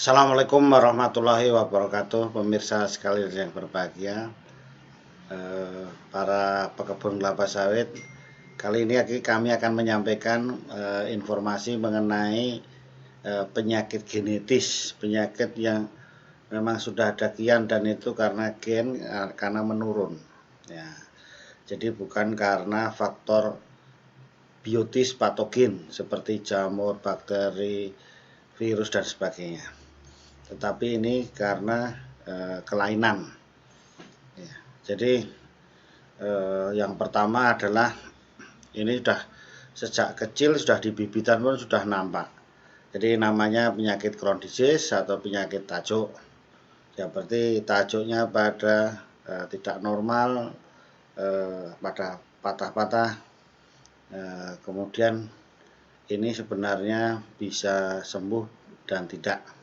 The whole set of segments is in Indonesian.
Assalamualaikum warahmatullahi wabarakatuh, pemirsa sekalian yang berbahagia, para pekebun kelapa sawit. Kali ini kami akan menyampaikan informasi mengenai penyakit genetis, penyakit yang memang sudah ada kian dan itu karena gen, karena menurun. Ya, jadi bukan karena faktor biotis patogen seperti jamur, bakteri, virus dan sebagainya. Tetapi ini karena kelainan. Ya, jadi yang pertama adalah ini sudah sejak kecil sudah di bibitan pun sudah nampak. Jadi namanya penyakit Crohn disease atau penyakit tajuk. Ya berarti tajuknya pada tidak normal, pada patah-patah. Kemudian ini sebenarnya bisa sembuh dan tidak.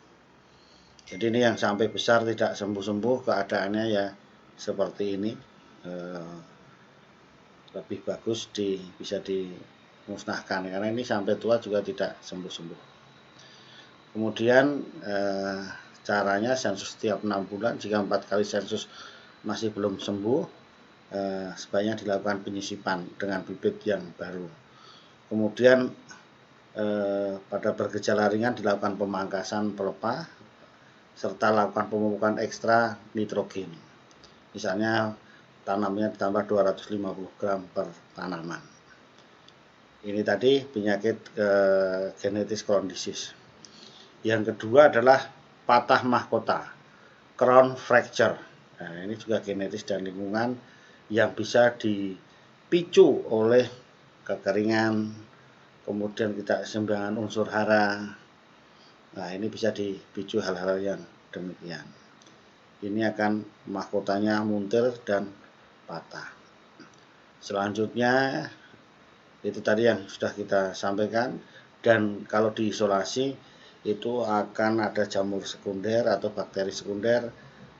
Jadi ini yang sampai besar tidak sembuh-sembuh, keadaannya ya seperti ini. Lebih bagus bisa dimusnahkan karena ini sampai tua juga tidak sembuh-sembuh. Kemudian caranya sensus setiap 6 bulan, jika 4 kali sensus masih belum sembuh, sebaiknya dilakukan penyisipan dengan bibit yang baru. Kemudian pada bergejala ringan dilakukan pemangkasan pelepah serta lakukan pemupukan ekstra nitrogen. Misalnya tanamannya ditambah 250 gram per tanaman. Ini tadi penyakit genetis Crohn disease. Yang kedua adalah patah mahkota, crown fracture. Nah, ini juga genetis dan lingkungan yang bisa dipicu oleh kekeringan, kemudian tidak keseimbangan unsur hara. Nah, ini bisa dipicu hal-hal yang demikian. Ini akan mahkotanya muntir dan patah. Selanjutnya itu tadi yang sudah kita sampaikan, dan kalau diisolasi itu akan ada jamur sekunder atau bakteri sekunder,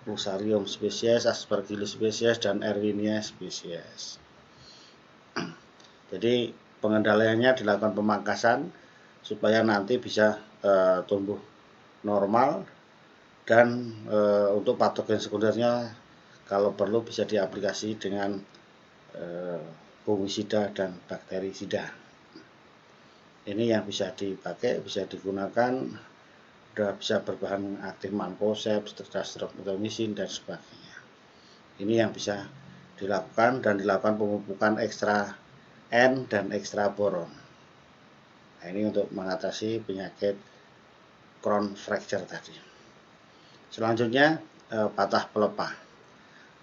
Fusarium spesies, Aspergillus spesies, dan Erwinia spesies. Jadi pengendaliannya dilakukan pemangkasan supaya nanti bisa tumbuh normal, dan untuk patogen sekundernya kalau perlu bisa diaplikasi dengan fungisida dan bakterisida. Ini yang bisa dipakai, bisa digunakan, sudah bisa berbahan aktif mancozeb, streptomycin dan sebagainya. Ini yang bisa dilakukan, dan dilakukan pemupukan ekstra N dan ekstra boron. Nah, ini untuk mengatasi penyakit Crohn fracture tadi. Selanjutnya patah pelepah.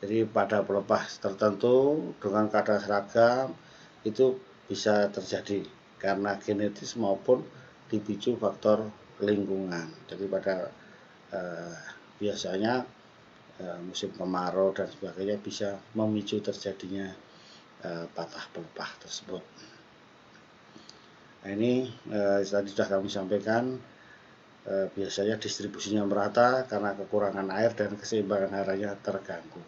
Jadi pada pelepah tertentu dengan kadar seragam itu bisa terjadi karena genetis maupun dipicu faktor lingkungan. Jadi pada biasanya musim kemarau dan sebagainya bisa memicu terjadinya patah pelepah tersebut. Nah, ini tadi sudah kami sampaikan, biasanya distribusinya merata karena kekurangan air dan keseimbangan haranya terganggu.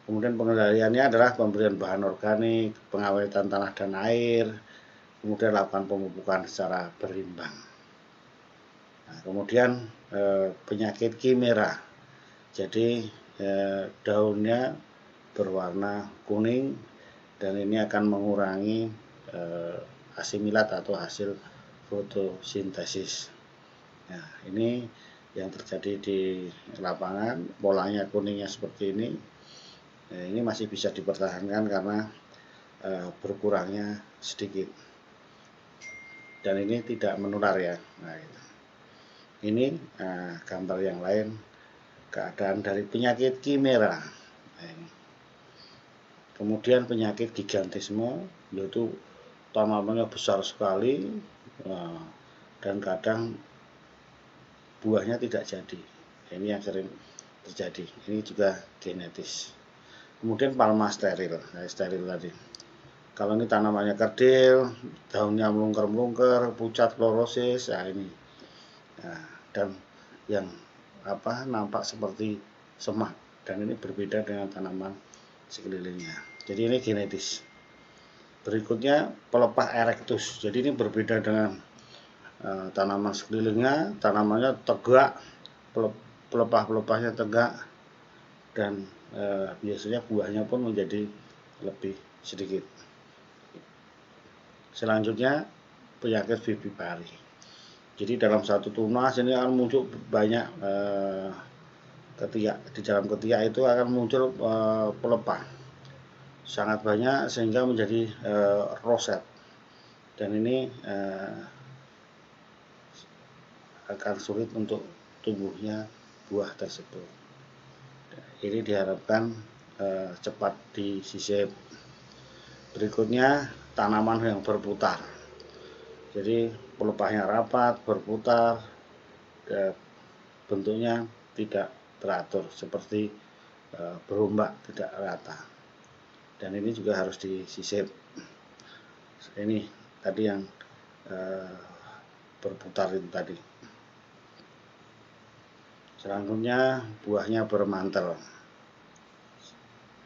Kemudian pengendaliannya adalah pemberian bahan organik, pengawetan tanah dan air, kemudian lakukan pemupukan secara berimbang. Nah, kemudian penyakit kimera, jadi daunnya berwarna kuning dan ini akan mengurangi asimilat atau hasil fotosintesis. Nah, ini yang terjadi di lapangan, polanya kuningnya seperti ini. Nah, ini masih bisa dipertahankan karena berkurangnya sedikit, dan ini tidak menular ya. Nah, ini gambar yang lain keadaan dari penyakit kimera. Nah, ini. Kemudian penyakit gigantisme, yaitu tanamannya besar sekali dan kadang buahnya tidak jadi. Ini yang sering terjadi. Ini juga genetis. Kemudian palma steril, steril tadi. Kalau ini tanamannya kerdil, daunnya melungker-melungker, pucat, klorosis, nah ini. Nah, dan yang nampak seperti semak, dan ini berbeda dengan tanaman sekelilingnya. Jadi ini genetis. Berikutnya pelepah erectus. Jadi ini berbeda dengan tanaman sekelilingnya, tanamannya tegak, pelepah-pelepahnya tegak, dan biasanya buahnya pun menjadi lebih sedikit. Selanjutnya penyakit bibi pari. Jadi dalam satu tunas ini akan muncul banyak ketiak. Di dalam ketiak itu akan muncul pelepah sangat banyak sehingga menjadi roset, dan ini akan sulit untuk tumbuhnya buah tersebut. Ini diharapkan cepat disisip. Berikutnya tanaman yang berputar. Jadi pelepahnya rapat, berputar, bentuknya tidak teratur seperti berombak, tidak rata. Dan ini juga harus disisip. Ini tadi yang berputar itu tadi. Selanjutnya buahnya bermantel.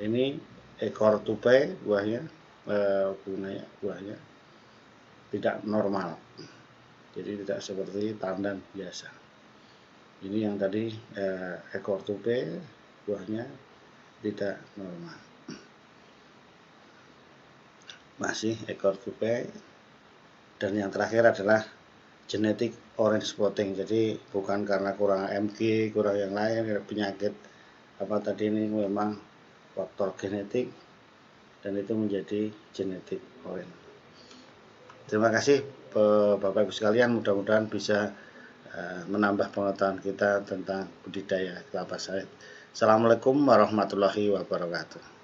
Ini ekor tupai buahnya tidak normal, jadi tidak seperti tandan biasa. Ini yang tadi ekor tupai buahnya tidak normal, masih ekor tupai. Dan yang terakhir adalah genetik orange spotting. Jadi bukan karena kurang Mg, kurang yang lain, penyakit apa tadi, ini memang faktor genetik dan itu menjadi genetik orange. Terima kasih Bapak Ibu sekalian, mudah-mudahan bisa menambah pengetahuan kita tentang budidaya kelapa sawit. Assalamualaikum warahmatullahi wabarakatuh.